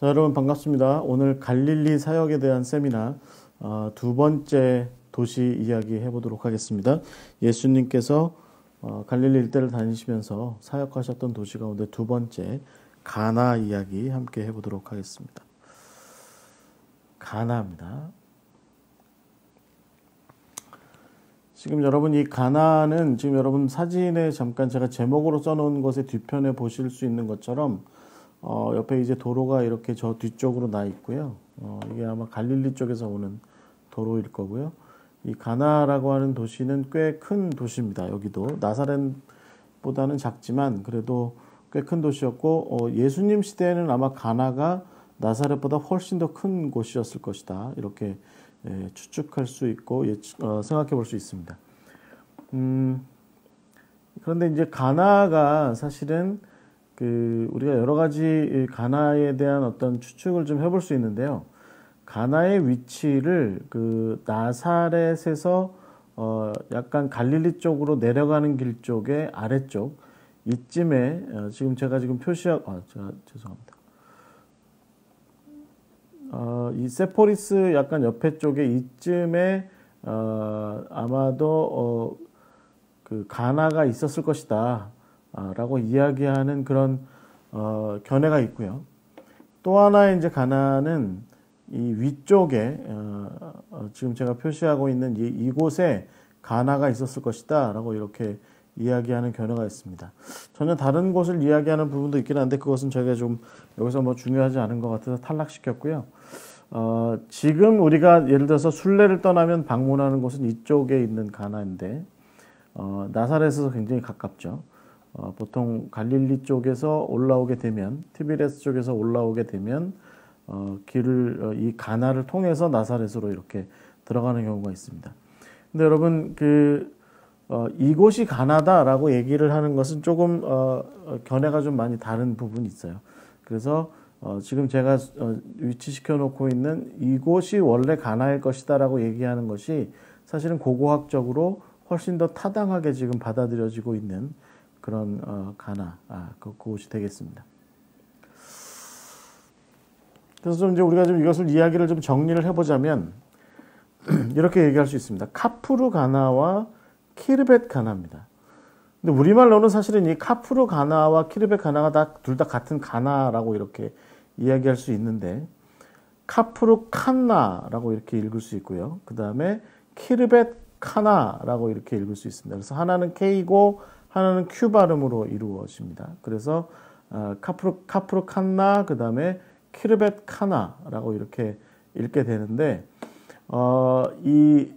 자, 여러분 반갑습니다. 오늘 갈릴리 사역에 대한 세미나 두 번째 도시 이야기 해보도록 하겠습니다. 예수님께서 갈릴리 일대를 다니시면서 사역하셨던 도시 가운데 두 번째 가나 이야기 함께 해보도록 하겠습니다. 가나입니다. 지금 여러분 이 가나는 지금 여러분 사진에 잠깐 제가 제목으로 써놓은 것의 뒤편에 보실 수 있는 것처럼 옆에 이제 도로가 이렇게 저 뒤쪽으로 나 있고요. 이게 아마 갈릴리 쪽에서 오는 도로일 거고요. 이 가나라고 하는 도시는 꽤 큰 도시입니다. 여기도 나사렛보다는 작지만 그래도 꽤 큰 도시였고 예수님 시대에는 아마 가나가 나사렛보다 훨씬 더 큰 곳이었을 것이다. 이렇게 추측할 수 있고 생각해 볼 수 있습니다. 그런데 이제 가나가 사실은 우리가 여러 가지 가나에 대한 어떤 추측을 좀 해볼 수 있는데요. 가나의 위치를 나사렛에서 약간 갈릴리 쪽으로 내려가는 길 쪽의 아래쪽 이쯤에 제가 표시하고 죄송합니다. 이 세포리스 약간 옆에 쪽에 이쯤에 아마도 가나가 있었을 것이다 라고 이야기하는 그런 견해가 있고요. 또 하나의 이제 가나는 이 위쪽에 지금 제가 표시하고 있는 이곳에 가나가 있었을 것이다 라고 이렇게 이야기하는 견해가 있습니다. 전혀 다른 곳을 이야기하는 부분도 있긴 한데 그것은 저희가 좀 여기서 뭐 중요하지 않은 것 같아서 탈락시켰고요. 지금 우리가 예를 들어서 순례를 떠나면 방문하는 곳은 이쪽에 있는 가나인데 나사렛에서 굉장히 가깝죠. 보통 갈릴리 쪽에서 올라오게 되면 티베리아스 쪽에서 올라오게 되면 이 가나를 통해서 나사렛으로 이렇게 들어가는 경우가 있습니다. 근데 여러분 이곳이 가나다라고 얘기를 하는 것은 조금 견해가 좀 많이 다른 부분이 있어요. 그래서 지금 제가 위치시켜 놓고 있는 이곳이 원래 가나일 것이다라고 얘기하는 것이 사실은 고고학적으로 훨씬 더 타당하게 지금 받아들여지고 있는 그런 가나 그곳이 되겠습니다. 그래서 좀 이제 우리가 좀 이것을 이야기를 좀 정리를 해보자면 이렇게 얘기할 수 있습니다. 카프루 가나와 키르벳 가나입니다. 근데 우리말로는 사실은 이 카프루 가나와 키르벳 가나가 둘 다 같은 가나라고 이렇게 이야기할 수 있는데 카프루 칸나라고 이렇게 읽을 수 있고요. 그 다음에 키르벳 카나라고 이렇게 읽을 수 있습니다. 그래서 하나는 K고 하나는 Q 발음으로 이루어집니다. 그래서 카프루 칸나 그 다음에 키르벳 카나라고 이렇게 읽게 되는데 이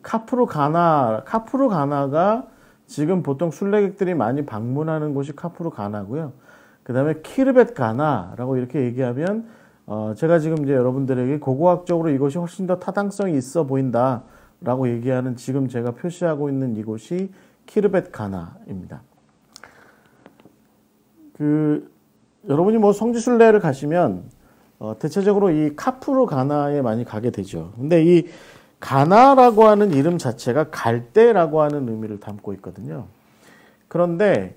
카프루 가나가 지금 보통 순례객들이 많이 방문하는 곳이 카프루 가나고요. 그 다음에 키르벳 가나라고 이렇게 얘기하면 제가 지금 이제 여러분들에게 고고학적으로 이것이 훨씬 더 타당성이 있어 보인다라고 얘기하는 지금 제가 표시하고 있는 이곳이 키르벳 가나입니다. 여러분이 뭐 성지순례를 가시면 대체적으로 이 카프루 가나에 많이 가게 되죠. 근데 이 가나라고 하는 이름 자체가 갈대라고 하는 의미를 담고 있거든요. 그런데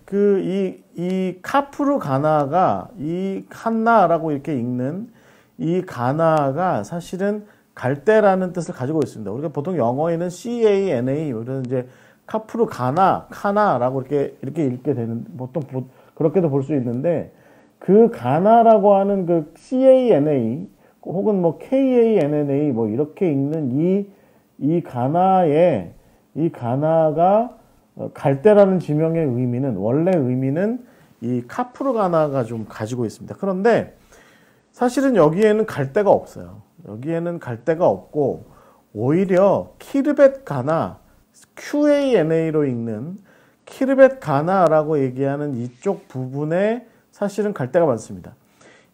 이 카프루 가나가 이 칸나라고 이렇게 읽는 이 가나가 사실은 갈대라는 뜻을 가지고 있습니다. 우리가 보통 영어에는 C-A-N-A 그래서 이제 카프루 카나라고 이렇게 읽게 되는 보통 그렇게도 볼 수 있는데 그 가나라고 하는 C-A-N-A 혹은 뭐 K-A-N-N-A 뭐 이렇게 읽는 이 가나가 갈대라는 지명의 원래 의미는 이 카프루 가나가 좀 가지고 있습니다. 그런데 사실은 여기에는 갈대가 없어요. 여기에는 갈대가 없고 오히려 키르벳 가나 QANA로 읽는 키르벳 가나라고 얘기하는 이쪽 부분에 사실은 갈대가 많습니다.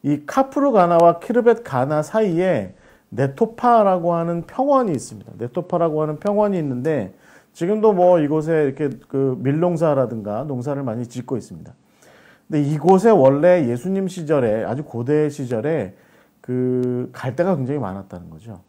이 카프루 가나와 키르벳 가나 사이에 네토파라고 하는 평원이 있습니다. 네토파라고 하는 평원이 있는데 지금도 뭐 이곳에 이렇게 밀농사라든가 농사를 많이 짓고 있습니다. 근데 이곳에 원래 예수님 시절에 아주 고대 시절에 갈대가 굉장히 많았다는 거죠.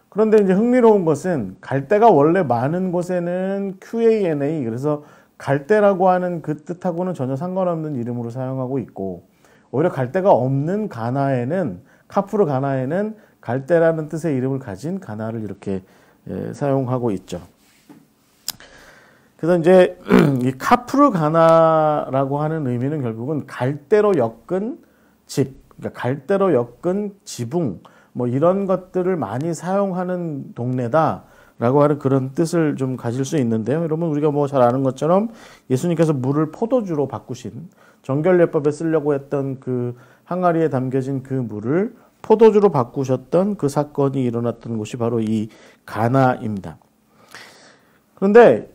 그런데 이제 흥미로운 것은 갈대가 원래 많은 곳에는 QANA 그래서 갈대라고 하는 그 뜻하고는 전혀 상관없는 이름으로 사용하고 있고 오히려 갈대가 없는 가나에는 카프르 가나에는 갈대라는 뜻의 이름을 가진 가나를 이렇게 사용하고 있죠. 그래서 이제 이 카프르 가나라고 하는 의미는 결국은 갈대로 엮은 집, 그러니까 갈대로 엮은 지붕, 뭐 이런 것들을 많이 사용하는 동네다라고 하는 그런 뜻을 좀 가질 수 있는데요. 여러분 우리가 뭐 잘 아는 것처럼 예수님께서 물을 포도주로 바꾸신 정결례법에 쓰려고 했던 그 항아리에 담겨진 그 물을 포도주로 바꾸셨던 그 사건이 일어났던 곳이 바로 이 가나입니다. 그런데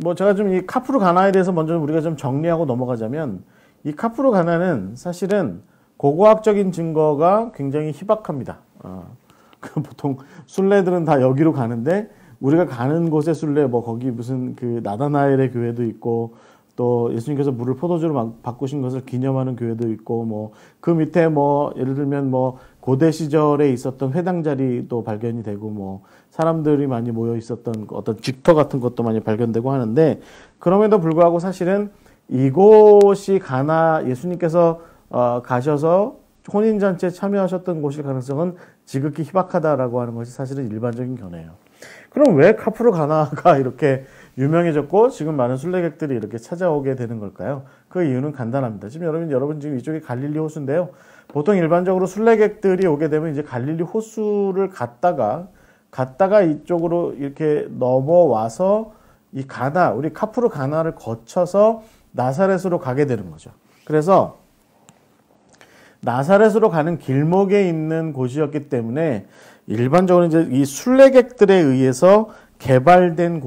뭐 제가 좀 이 카프르 가나에 대해서 먼저 우리가 좀 정리하고 넘어가자면 이 카프르 가나는 사실은 고고학적인 증거가 굉장히 희박합니다. 보통 순례들은 다 여기로 가는데 우리가 가는 곳의 순례 뭐 거기 무슨 그 나다나엘의 교회도 있고 또 예수님께서 물을 포도주로 바꾸신 것을 기념하는 교회도 있고 뭐 그 밑에 뭐 예를 들면 뭐 고대 시절에 있었던 회당 자리도 발견이 되고 뭐 사람들이 많이 모여 있었던 어떤 쥐터 같은 것도 많이 발견되고 하는데 그럼에도 불구하고 사실은 이곳이 가나 예수님께서 가셔서 혼인잔치에 참여하셨던 곳일 가능성은 지극히 희박하다라고 하는 것이 사실은 일반적인 견해예요. 그럼 왜 카프르 가나가 이렇게 유명해졌고 지금 많은 순례객들이 이렇게 찾아오게 되는 걸까요? 그 이유는 간단합니다. 지금 여러분 지금 이쪽이 갈릴리 호수인데요. 보통 일반적으로 순례객들이 오게 되면 이제 갈릴리 호수를 갔다가 이쪽으로 이렇게 넘어와서 이 가나, 우리 카프르 가나를 거쳐서 나사렛으로 가게 되는 거죠. 그래서 나사렛으로 가는 길목에 있는 곳이었기 때문에 일반적으로 이제 이 순례객들에 의해서 개발된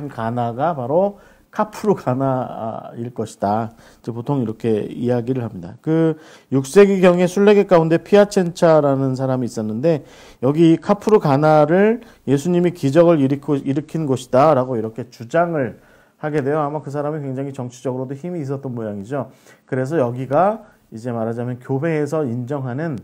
가나가 바로 카프르 가나일 것이다. 보통 이렇게 이야기를 합니다. 그 6세기경의 순례객 가운데 피아첸차라는 사람이 있었는데 여기 카프르 가나를 예수님이 기적을 일으킨 곳이다 라고 이렇게 주장을 하게 돼요. 아마 그 사람이 굉장히 정치적으로도 힘이 있었던 모양이죠. 그래서 여기가 이제 말하자면 교회에서 인정하는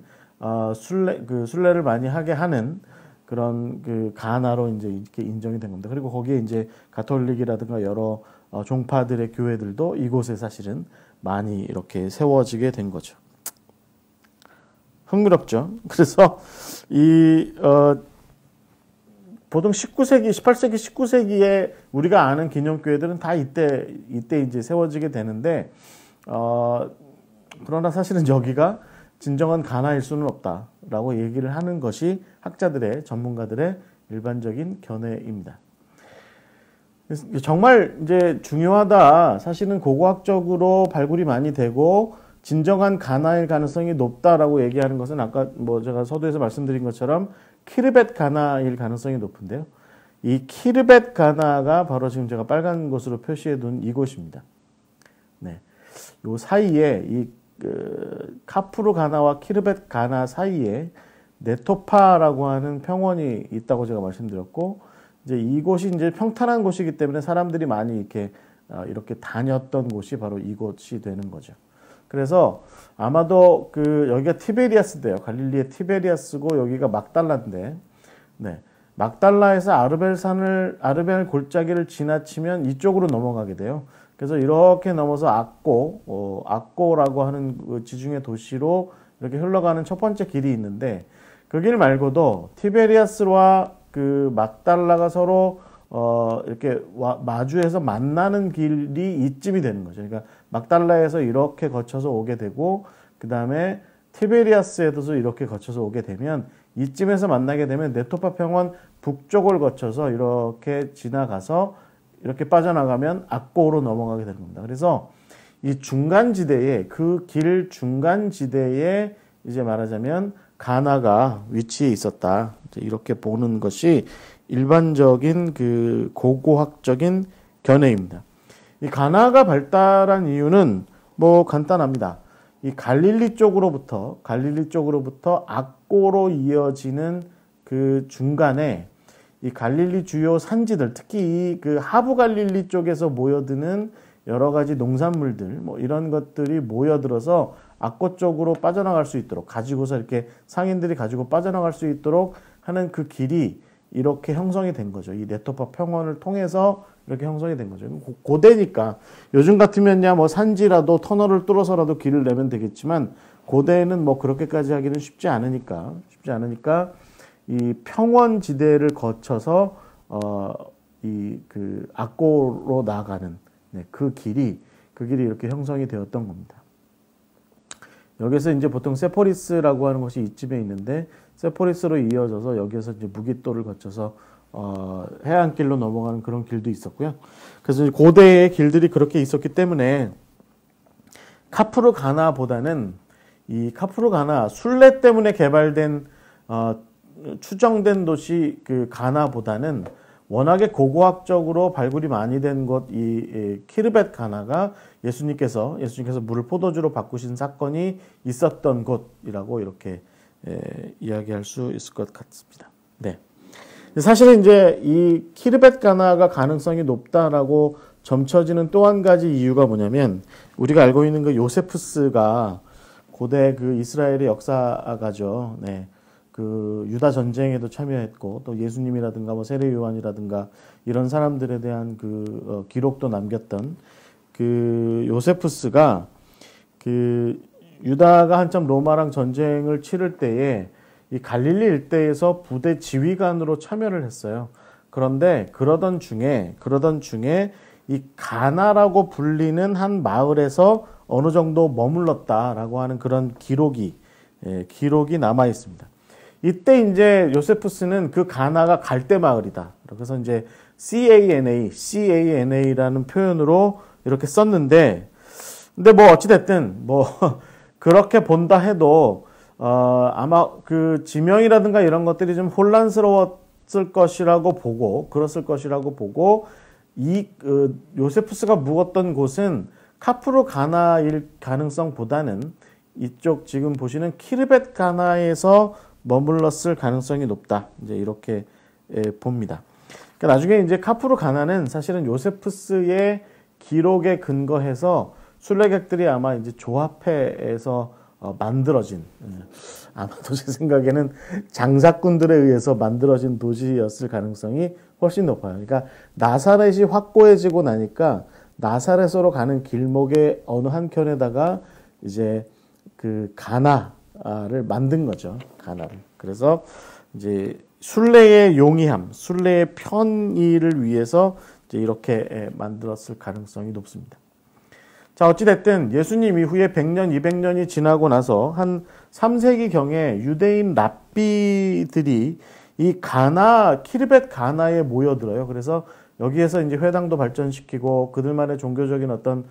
순례를 많이 하게 하는 그런 그 가나로 이제 이렇게 인정이 된 겁니다. 그리고 거기에 이제 가톨릭이라든가 여러 종파들의 교회들도 이곳에 사실은 많이 이렇게 세워지게 된 거죠. 흥미롭죠. 그래서 보통 19세기, 18세기, 19세기에 우리가 아는 기념교회들은 다 이때 이제 세워지게 되는데 그러나 사실은 여기가 진정한 가나일 수는 없다라고 얘기를 하는 것이 학자들의 전문가들의 일반적인 견해입니다. 정말 이제 중요하다. 사실은 고고학적으로 발굴이 많이 되고 진정한 가나일 가능성이 높다라고 얘기하는 것은 아까 뭐 제가 서두에서 말씀드린 것처럼 키르벳 가나일 가능성이 높은데요. 이 키르벳 가나가 바로 지금 제가 빨간 것으로 표시해 둔 이곳입니다. 네. 요 사이에 카프르 가나와 키르벳 가나 사이에 네토파라고 하는 평원이 있다고 제가 말씀드렸고, 이제 이곳이 이제 평탄한 곳이기 때문에 사람들이 많이 이렇게 다녔던 곳이 바로 이곳이 되는 거죠. 그래서 아마도 여기가 티베리아스인데요. 갈릴리의 티베리아스고 여기가 막달라인데, 네. 막달라에서 아르벨 골짜기를 지나치면 이쪽으로 넘어가게 돼요. 그래서 이렇게 넘어서 악고라고 하는 그 지중해 도시로 이렇게 흘러가는 첫 번째 길이 있는데 그 길 말고도 티베리아스와 그 막달라가 서로 이렇게 마주해서 만나는 길이 이쯤이 되는 거죠. 그러니까 막달라에서 이렇게 거쳐서 오게 되고 그 다음에 티베리아스에도 이렇게 거쳐서 오게 되면 이쯤에서 만나게 되면 네토파 평원 북쪽을 거쳐서 이렇게 지나가서 이렇게 빠져나가면 악고로 넘어가게 되는 겁니다. 그래서 이 중간지대에 그 길 중간지대에 이제 말하자면 가나가 위치해 있었다. 이렇게 보는 것이 일반적인 그 고고학적인 견해입니다. 이 가나가 발달한 이유는 뭐 간단합니다. 이 갈릴리 쪽으로부터 악고로 이어지는 그 중간에 이 갈릴리 주요 산지들, 특히 그 하부 갈릴리 쪽에서 모여드는 여러 가지 농산물들, 뭐 이런 것들이 모여들어서 악고 쪽으로 빠져나갈 수 있도록 가지고서 이렇게 상인들이 가지고 빠져나갈 수 있도록 하는 그 길이 이렇게 형성이 된 거죠. 이 네토파 평원을 통해서 이렇게 형성이 된 거죠. 고대니까 요즘 같으면야 뭐 산지라도 터널을 뚫어서라도 길을 내면 되겠지만 고대에는 뭐 그렇게까지 하기는 쉽지 않으니까 이 평원지대를 거쳐서 이 그 악고로 나아가는 그 길이 이렇게 형성이 되었던 겁니다. 여기서 이제 보통 세포리스라고 하는 것이 이쯤에 있는데 세포리스로 이어져서 여기에서 이제 무깃도를 거쳐서 해안길로 넘어가는 그런 길도 있었고요. 그래서 이제 고대의 길들이 그렇게 있었기 때문에 카프르 가나보다는 이 카프르 가나 순례 때문에 개발된 추정된 도시 그 가나보다는 워낙에 고고학적으로 발굴이 많이 된 곳 이 키르벳 가나가 예수님께서 물을 포도주로 바꾸신 사건이 있었던 곳이라고 이렇게 이야기할 수 있을 것 같습니다. 네. 사실은 이제 이 키르벳 가나가 가능성이 높다라고 점쳐지는 또 한 가지 이유가 뭐냐면 우리가 알고 있는 그 요세푸스가 고대 그 이스라엘의 역사가죠. 네. 그 유다 전쟁에도 참여했고 또 예수님이라든가 뭐 세례 요한이라든가 이런 사람들에 대한 그 기록도 남겼던 그 요세푸스가 그 유다가 한참 로마랑 전쟁을 치를 때에 이 갈릴리 일대에서 부대 지휘관으로 참여를 했어요. 그런데 그러던 중에 이 가나라고 불리는 한 마을에서 어느 정도 머물렀다라고 하는 그런 기록이 남아 있습니다. 이때 이제 요세푸스는 그 가나가 갈대 마을이다. 그래서 이제 CANA라는 표현으로 이렇게 썼는데, 근데 뭐 어찌됐든 뭐 그렇게 본다 해도 아마 그 지명이라든가 이런 것들이 좀 혼란스러웠을 것이라고 보고 이 요세푸스가 묵었던 곳은 카프르 가나일 가능성보다는 이쪽 지금 보시는 키르벳 가나에서 머물렀을 가능성이 높다. 이제 이렇게 봅니다. 그러니까 나중에 이제 카프르 가나는 사실은 요세푸스의 기록에 근거해서 순례객들이 아마 이제 조합회에서 만들어진 아마도 제 생각에는 장사꾼들에 의해서 만들어진 도시였을 가능성이 훨씬 높아요. 그러니까 나사렛이 확고해지고 나니까 나사렛으로 가는 길목의 어느 한켠에다가 이제 그 가나를 만든 거죠. 가나를. 그래서 이제 순례의 용이함, 순례의 편의를 위해서 이제 이렇게 만들었을 가능성이 높습니다. 자, 어찌됐든 예수님 이후에 100년, 200년이 지나고 나서 한 3세기경에 유대인 랍비들이 이 가나, 키르벳 가나에 모여들어요. 그래서 여기에서 이제 회당도 발전시키고 그들만의 종교적인 어떤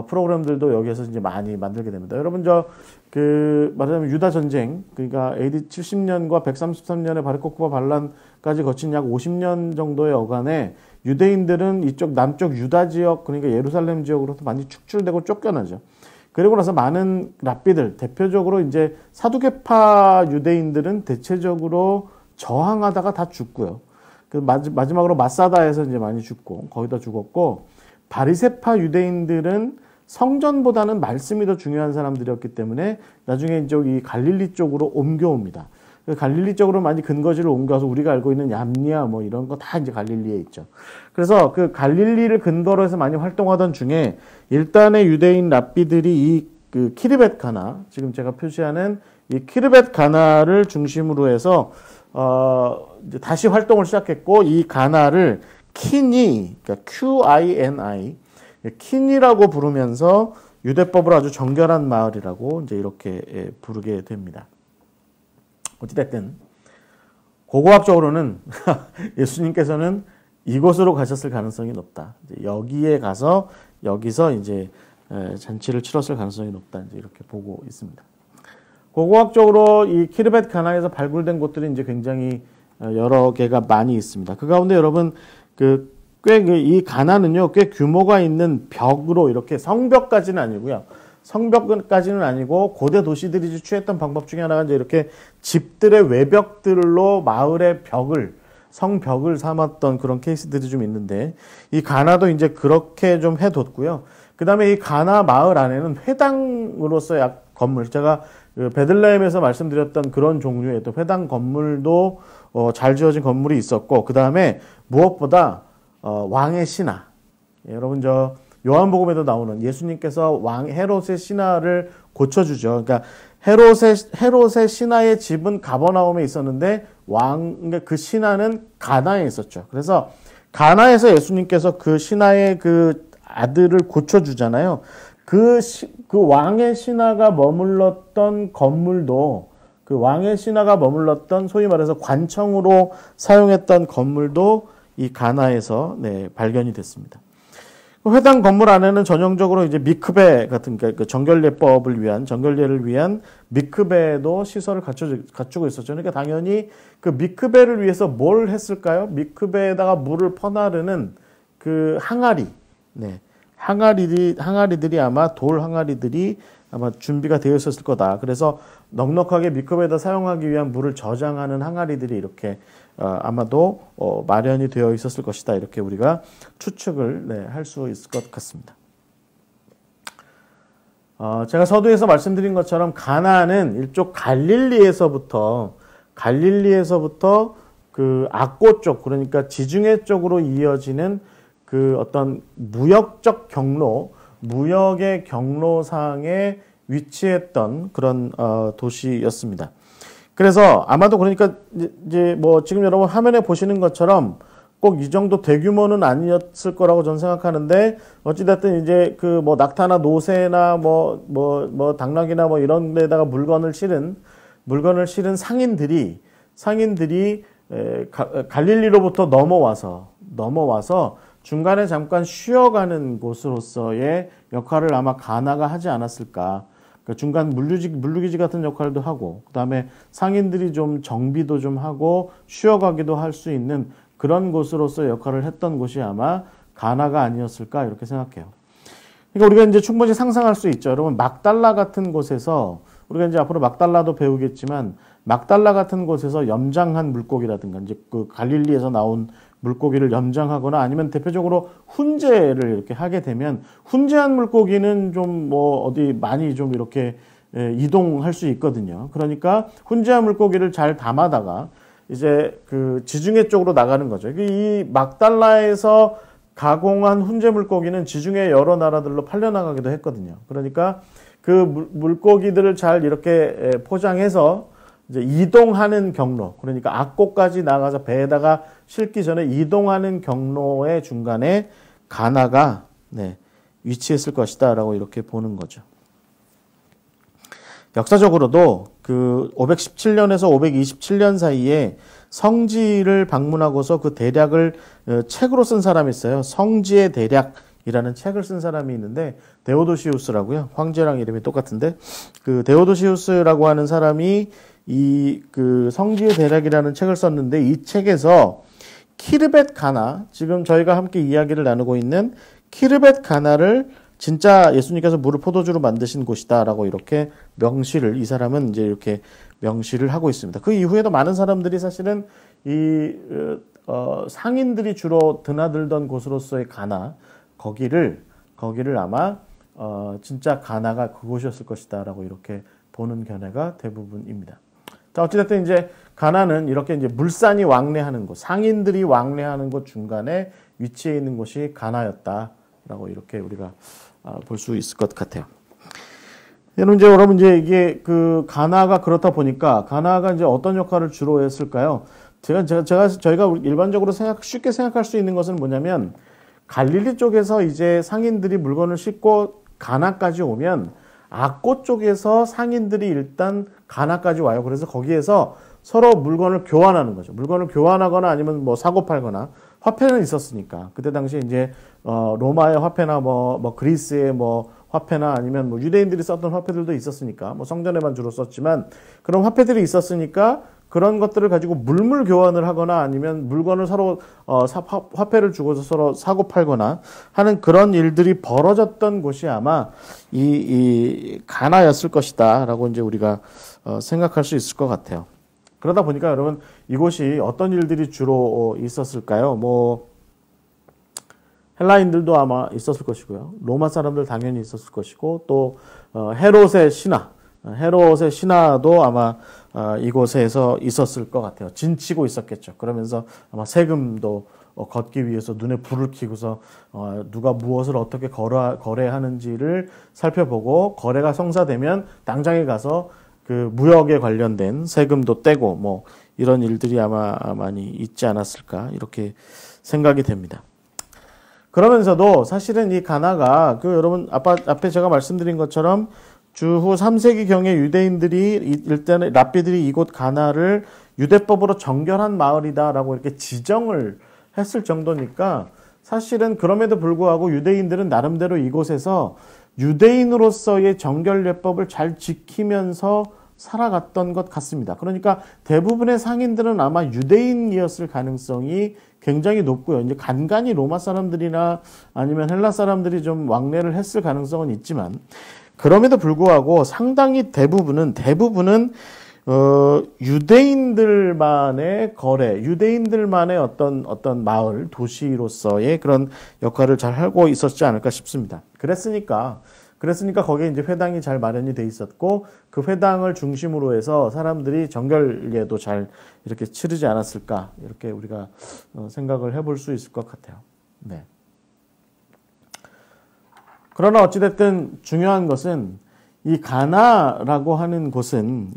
프로그램들도 여기에서 이제 많이 만들게 됩니다. 여러분 말하자면 유다 전쟁, 그러니까 AD 70년과 133년의 바르코크바 반란까지 거친 약 50년 정도의 어간에 유대인들은 이쪽 남쪽 유다 지역, 그러니까 예루살렘 지역으로도 많이 축출되고 쫓겨나죠. 그리고 나서 많은 랍비들, 대표적으로 이제 사두개파 유대인들은 대체적으로 저항하다가 다 죽고요. 그 마지막으로 마사다에서 이제 많이 죽고 거의 다 죽었고, 바리새파 유대인들은 성전보다는 말씀이 더 중요한 사람들이었기 때문에 나중에 이제 이 갈릴리 쪽으로 옮겨옵니다. 갈릴리 쪽으로 많이 근거지를 옮겨서 우리가 알고 있는 얌니아 뭐 이런 거 다 이제 갈릴리에 있죠. 그래서 그 갈릴리를 근거로 해서 많이 활동하던 중에 일단의 유대인 랍비들이 이 그 키르벳 가나, 지금 제가 표시하는 이 키르벳 가나를 중심으로 해서 이제 다시 활동을 시작했고, 이 가나를 키니, 그러니까 QINI, 키니라고 부르면서 유대법을 아주 정결한 마을이라고 이제 이렇게 부르게 됩니다. 어찌됐든 고고학적으로는 예수님께서는 이곳으로 가셨을 가능성이 높다. 이제 여기에 가서 여기서 이제 잔치를 치렀을 가능성이 높다. 이제 이렇게 보고 있습니다. 고고학적으로 이 키르벳 가나에서 발굴된 곳들이 이제 굉장히 여러 개가 많이 있습니다. 그 가운데 여러분 이 가나는요, 꽤 규모가 있는 벽으로 이렇게 성벽까지는 아니고요. 성벽까지는 아니고 고대 도시들이 취했던 방법 중에 하나가 이제 이렇게 집들의 외벽들로 마을의 성벽을 삼았던 그런 케이스들이 좀 있는데, 이 가나도 이제 그렇게 좀 해뒀고요. 그 다음에 이 가나 마을 안에는 회당으로서의 건물, 제가 베들레헴에서 말씀드렸던 그런 종류의 또 회당 건물도 잘 지어진 건물이 있었고, 그 다음에 무엇보다 왕의 신하, 여러분 요한복음에도 나오는 예수님께서 왕 헤롯의 신하를 고쳐주죠. 그러니까 헤롯의 신하의 집은 가버나움에 있었는데 그 신하는 가나에 있었죠. 그래서 가나에서 예수님께서 그 신하의 그 아들을 고쳐주잖아요. 그 왕의 신하가 머물렀던 건물도, 그 왕의 신하가 머물렀던 소위 말해서 관청으로 사용했던 건물도 이 가나에서 발견이 됐습니다. 회당 건물 안에는 전형적으로 이제 미크베 같은 그 정결례를 위한 미크베도 시설을 갖추고 있었죠. 그러니까 당연히 그 미크베를 위해서 뭘 했을까요? 미크베에다가 물을 퍼나르는 그 항아리, 항아리들이 아마 돌 항아리들이 아마 준비가 되어 있었을 거다. 그래서 넉넉하게 미크베에다 사용하기 위한 물을 저장하는 항아리들이 이렇게 아마도 마련이 되어 있었을 것이다. 이렇게 우리가 추측을 할 수 있을 것 같습니다. 제가 서두에서 말씀드린 것처럼 가나안은 일종 갈릴리에서부터 그 악고 쪽, 그러니까 지중해 쪽으로 이어지는 그 어떤 무역적 경로, 무역의 경로상에 위치했던 그런 도시였습니다. 그래서 아마도 그러니까 이제 뭐 지금 여러분 화면에 보시는 것처럼 꼭 이 정도 대규모는 아니었을 거라고 저는 생각하는데, 어찌됐든 이제 그 뭐 낙타나 노새나 뭐 당나귀나 뭐 이런 데다가 물건을 실은 상인들이 갈릴리로부터 넘어와서 중간에 잠깐 쉬어가는 곳으로서의 역할을 아마 가나가 하지 않았을까. 그러니까 중간 물류기지 같은 역할도 하고, 그 다음에 상인들이 좀 정비도 좀 하고 쉬어가기도 할 수 있는 그런 곳으로서 역할을 했던 곳이 아마 가나가 아니었을까 이렇게 생각해요. 그러니까 우리가 이제 충분히 상상할 수 있죠. 여러분, 막달라 같은 곳에서, 우리가 이제 앞으로 막달라도 배우겠지만, 막달라 같은 곳에서 염장한 물고기라든가 이제 그 갈릴리에서 나온 물고기를 염장하거나 아니면 대표적으로 훈제를 이렇게 하게 되면, 훈제한 물고기는 좀 뭐 어디 많이 좀 이렇게 이동할 수 있거든요. 그러니까 훈제한 물고기를 잘 담아다가 이제 그 지중해 쪽으로 나가는 거죠. 이 막달라에서 가공한 훈제 물고기는 지중해 여러 나라들로 팔려나가기도 했거든요. 그러니까 그 물고기들을 잘 이렇게 포장해서 이제 이동하는 경로, 그러니까 악고까지 나가서 배에다가 싣기 전에 이동하는 경로의 중간에 가나가 위치했을 것이다라고 이렇게 보는 거죠. 역사적으로도 그 517년에서 527년 사이에 성지를 방문하고서 그 대략을 책으로 쓴 사람이 있어요. 성지의 대략이라는 책을 쓴 사람이 있는데, 데오도시우스라고요. 황제랑 이름이 똑같은데, 그 데오도시우스라고 하는 사람이 이 그 성지의 대략이라는 책을 썼는데, 이 책에서 키르벳 가나, 지금 저희가 함께 이야기를 나누고 있는 키르벳 가나를 진짜 예수님께서 물을 포도주로 만드신 곳이다라고 이렇게 이 사람은 이제 이렇게 명시를 하고 있습니다. 그 이후에도 많은 사람들이 사실은 이 상인들이 주로 드나들던 곳으로서의 가나, 거기를 아마 진짜 가나가 그곳이었을 것이다라고 이렇게 보는 견해가 대부분입니다. 자, 어찌됐든 이제 가나는 이렇게 이제 물산이 왕래하는 곳, 상인들이 왕래하는 곳 중간에 위치해 있는 곳이 가나였다라고 이렇게 우리가 볼 수 있을 것 같아요. 여러분 이제 이게 그 가나가 그렇다 보니까 가나가 이제 어떤 역할을 주로 했을까요? 저희가 일반적으로 쉽게 생각할 수 있는 것은 뭐냐면, 갈릴리 쪽에서 이제 상인들이 물건을 싣고 가나까지 오면 악고 쪽에서 상인들이 일단 가나까지 와요. 그래서 거기에서 서로 물건을 교환하는 거죠. 물건을 교환하거나 아니면 뭐 사고 팔거나, 화폐는 있었으니까. 그때 당시에 이제 로마의 화폐나 뭐 그리스의 뭐 화폐나 아니면 뭐 유대인들이 썼던 화폐들도 있었으니까, 뭐 성전에만 주로 썼지만 그런 화폐들이 있었으니까 그런 것들을 가지고 물물 교환을 하거나 아니면 물건을 서로 화폐를 주고서 서로 사고 팔거나 하는 그런 일들이 벌어졌던 곳이 아마 이 가나였을 것이다라고 이제 우리가 생각할 수 있을 것 같아요. 그러다 보니까 여러분, 이곳이 어떤 일들이 주로 있었을까요? 뭐 헬라인들도 아마 있었을 것이고요. 로마 사람들 당연히 있었을 것이고, 또 헤롯의 신하도 아마 이곳에서 있었을 것 같아요. 진치고 있었겠죠. 그러면서 아마 세금도 걷기 위해서 눈에 불을 켜고서 누가 무엇을 어떻게 거래하는지를 살펴보고, 거래가 성사되면 당장에 가서 그 무역에 관련된 세금도 떼고 뭐 이런 일들이 아마 많이 있지 않았을까 이렇게 생각이 됩니다. 그러면서도 사실은 이 가나가 그 여러분 앞에 제가 말씀드린 것처럼 주후 3세기경에 유대인들이 일단은 랍비들이 이곳 가나를 유대법으로 정결한 마을이다라고 이렇게 지정을 했을 정도니까 사실은 그럼에도 불구하고 유대인들은 나름대로 이곳에서 유대인으로서의 정결예법을 잘 지키면서 살아갔던 것 같습니다. 그러니까 대부분의 상인들은 아마 유대인이었을 가능성이 굉장히 높고요. 이제 간간히 로마 사람들이나 아니면 헬라 사람들이 좀 왕래를 했을 가능성은 있지만 그럼에도 불구하고 상당히 대부분은 유대인들만의 거래, 유대인들만의 어떤 마을, 도시로서의 그런 역할을 잘 하고 있었지 않을까 싶습니다. 그랬으니까 거기에 이제 회당이 잘 마련이 돼 있었고 그 회당을 중심으로 해서 사람들이 정결예도 잘 이렇게 치르지 않았을까 이렇게 우리가 생각을 해볼 수 있을 것 같아요. 네. 그러나 어찌됐든 중요한 것은 이 가나라고 하는 곳은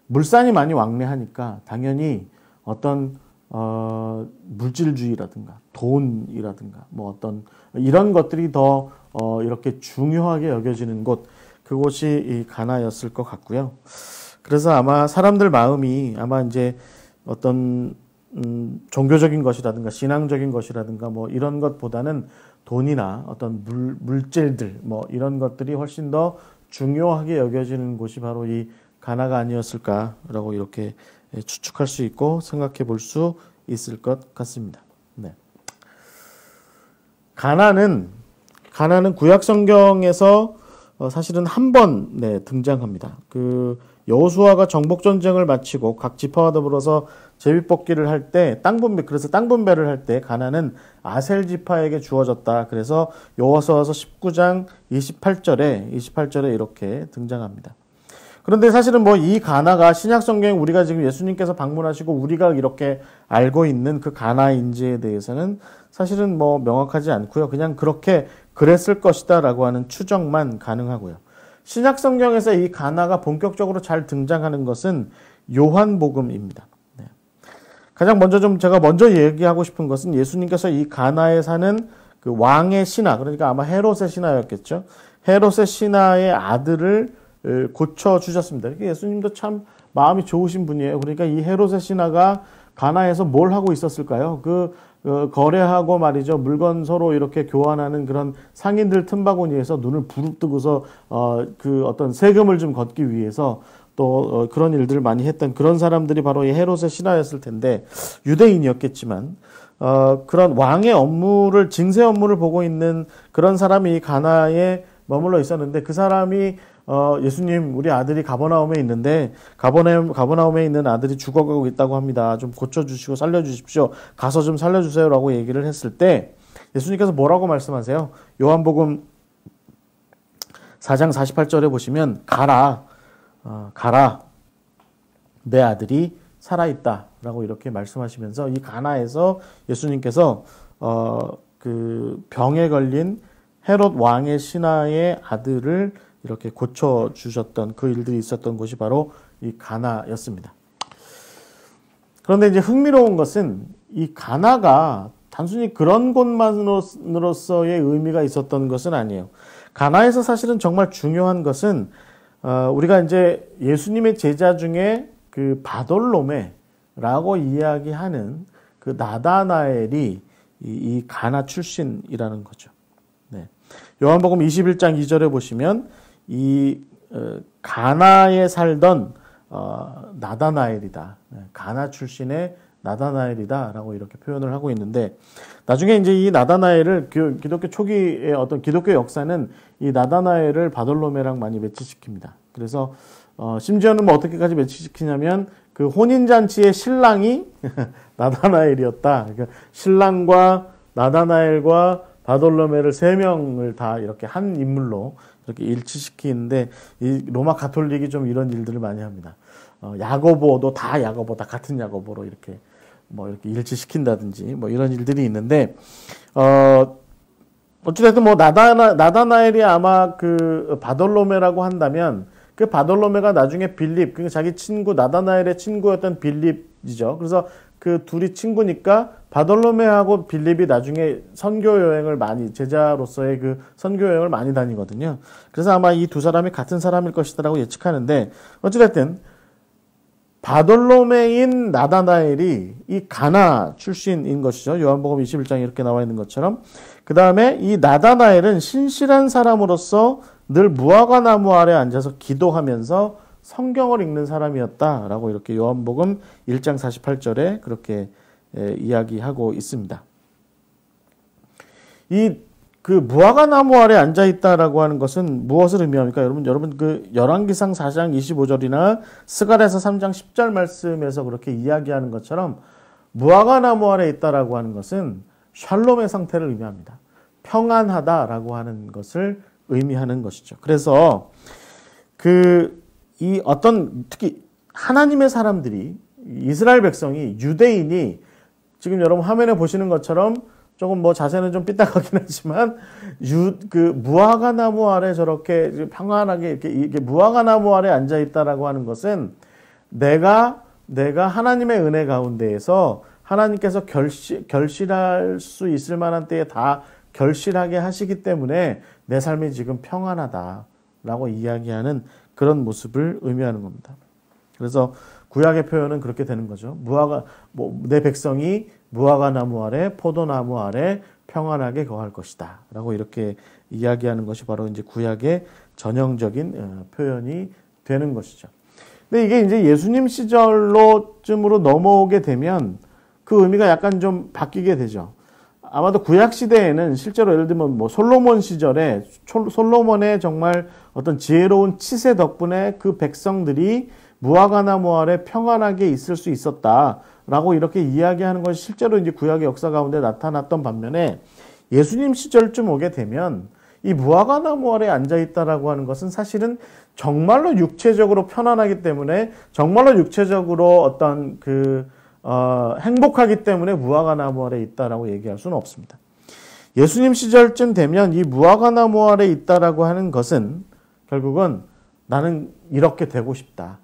물산이 많이 왕래하니까 당연히 어떤 물질주의라든가 돈이라든가 뭐 어떤 이런 것들이 더 이렇게 중요하게 여겨지는 그곳이 이 가나였을 것 같고요. 그래서 아마 사람들 마음이 아마 이제 어떤 종교적인 것이라든가 신앙적인 것이라든가 뭐 이런 것보다는 돈이나 어떤 물질들 뭐 이런 것들이 훨씬 더 중요하게 여겨지는 곳이 바로 이 가나가 아니었을까라고 이렇게 추측할 수 있고 생각해 볼 수 있을 것 같습니다. 네. 가나는 구약 성경에서 사실은 한 번 등장합니다. 그 여호수아가 정복 전쟁을 마치고 각 지파와 더불어서 제비뽑기를 할 때 그래서 땅 분배를 할 때 가나는 아셀 지파에게 주어졌다. 그래서 여호수아서 19장 28절에 이렇게 등장합니다. 그런데 사실은 뭐 이 가나가 신약 성경 우리가 지금 예수님께서 방문하시고 우리가 이렇게 알고 있는 그 가나인지에 대해서는 사실은 뭐 명확하지 않고요. 그냥 그렇게 그랬을 것이다라고 하는 추정만 가능하고요. 신약 성경에서 이 가나가 본격적으로 잘 등장하는 것은 요한복음입니다. 네. 가장 먼저 제가 얘기하고 싶은 것은 예수님께서 이 가나에 사는 그 왕의 신하, 그러니까 아마 헤롯의 신하였겠죠. 헤롯의 신하의 아들을 고쳐주셨습니다. 예수님도 참 마음이 좋으신 분이에요. 그러니까 이 헤롯의 신하가 가나에서 뭘 하고 있었을까요? 거래하고 말이죠. 물건 서로 이렇게 교환하는 그런 상인들 틈바구니에서 눈을 부릅뜨고서 그 어떤 세금을 좀 걷기 위해서 또 그런 일들을 많이 했던 그런 사람들이 바로 이 헤롯의 신하였을 텐데 유대인이었겠지만 그런 왕의 증세 업무를 보고 있는 그런 사람이 가나에 머물러 있었는데 그 사람이 예수님, 우리 아들이 가버나움에 있는데 가버나움에 있는 아들이 죽어가고 있다고 합니다. 좀 고쳐주시고 살려주십시오. 가서 좀 살려주세요라고 얘기를 했을 때 예수님께서 뭐라고 말씀하세요? 요한복음 4장 48절에 보시면 가라, 내 아들이 살아있다라고 이렇게 말씀하시면서 이 가나에서 예수님께서 그 병에 걸린 헤롯 왕의 신하의 아들을 이렇게 고쳐주셨던 그 일들이 있었던 곳이 바로 이 가나였습니다. 그런데 이제 흥미로운 것은 이 가나가 단순히 그런 곳만으로서의 의미가 있었던 것은 아니에요. 가나에서 사실은 정말 중요한 것은 우리가 이제 예수님의 제자 중에 그 바돌로메라고 이야기하는 그 나다나엘이 이 가나 출신이라는 거죠. 네. 요한복음 21장 2절에 보시면 이 가나에 살던 나다나엘이다. 가나 출신의 나다나엘이다라고 이렇게 표현을 하고 있는데 나중에 이제 이 나다나엘을 기독교 초기의 어떤 기독교 역사는 이 나다나엘을 바돌로메랑 많이 매치시킵니다. 그래서 심지어는 뭐 어떻게까지 매치시키냐면 그 혼인잔치의 신랑이 나다나엘이었다. 그러니까 신랑과 나다나엘과 바돌로메를 세 명을 다 이렇게 한 인물로 이렇게 일치시키는데 이 로마 가톨릭이 좀 이런 일들을 많이 합니다. 야고보도 다 같은 야고보로 이렇게 뭐 이렇게 일치시킨다든지 뭐 이런 일들이 있는데 어찌됐든 뭐 나다나엘이 아마 그 바돌로메라고 한다면 그 바돌로메가 나중에 빌립, 그러니까 자기 친구 나다나엘의 친구였던 빌립이죠. 그래서 그 둘이 친구니까 바돌로메하고 빌립이 나중에 선교 여행을 많이, 제자로서의 그 선교 여행을 많이 다니거든요. 그래서 아마 이 두 사람이 같은 사람일 것이라고 예측하는데, 어찌됐든 바돌로메인 나다나엘이 이 가나 출신인 것이죠. 요한복음 21장에 이렇게 나와 있는 것처럼. 그 다음에 이 나다나엘은 신실한 사람으로서 늘 무화과 나무 아래 앉아서 기도하면서 성경을 읽는 사람이었다라고 이렇게 요한복음 1장 48절에 그렇게 이야기하고 있습니다. 이 그 무화과 나무 아래 앉아 있다라고 하는 것은 무엇을 의미합니까? 여러분 그 열왕기상 4장 25절이나 스가랴서 3장 10절 말씀에서 그렇게 이야기하는 것처럼 무화과 나무 아래 있다라고 하는 것은 샬롬의 상태를 의미합니다. 평안하다라고 하는 것을 의미하는 것이죠. 그래서 이 어떤 특히 하나님의 사람들이, 이스라엘 백성이, 유대인이 지금 여러분 화면에 보시는 것처럼 조금 뭐 자세는 좀 삐딱하긴 하지만 그 무화과 나무 아래 저렇게 평안하게 이게 무화과 나무 아래 앉아 있다라고 하는 것은 내가 하나님의 은혜 가운데에서 하나님께서 결실할 수 있을 만한 때에 다 결실하게 하시기 때문에 내 삶이 지금 평안하다라고 이야기하는 그런 모습을 의미하는 겁니다. 그래서 구약의 표현은 그렇게 되는 거죠. 내 백성이 무화과 나무 아래, 포도나무 아래 평안하게 거할 것이다 라고 이렇게 이야기하는 것이 바로 이제 구약의 전형적인 표현이 되는 것이죠. 근데 이게 이제 예수님 시절로쯤으로 넘어오게 되면 그 의미가 약간 좀 바뀌게 되죠. 아마도 구약 시대에는 실제로 예를 들면 뭐 솔로몬 시절에 솔로몬의 정말 어떤 지혜로운 치세 덕분에 그 백성들이 무화과 나무 아래 평안하게 있을 수 있었다라고 이렇게 이야기하는 것이 실제로 이제 구약의 역사 가운데 나타났던 반면에 예수님 시절쯤 오게 되면 이 무화과 나무 아래 앉아 있다라고 하는 것은 사실은 정말로 육체적으로 편안하기 때문에, 정말로 육체적으로 어떤 행복하기 때문에 무화과 나무 아래 있다라고 얘기할 수는 없습니다. 예수님 시절쯤 되면 이 무화과 나무 아래 있다라고 하는 것은 결국은 나는 이렇게 되고 싶다.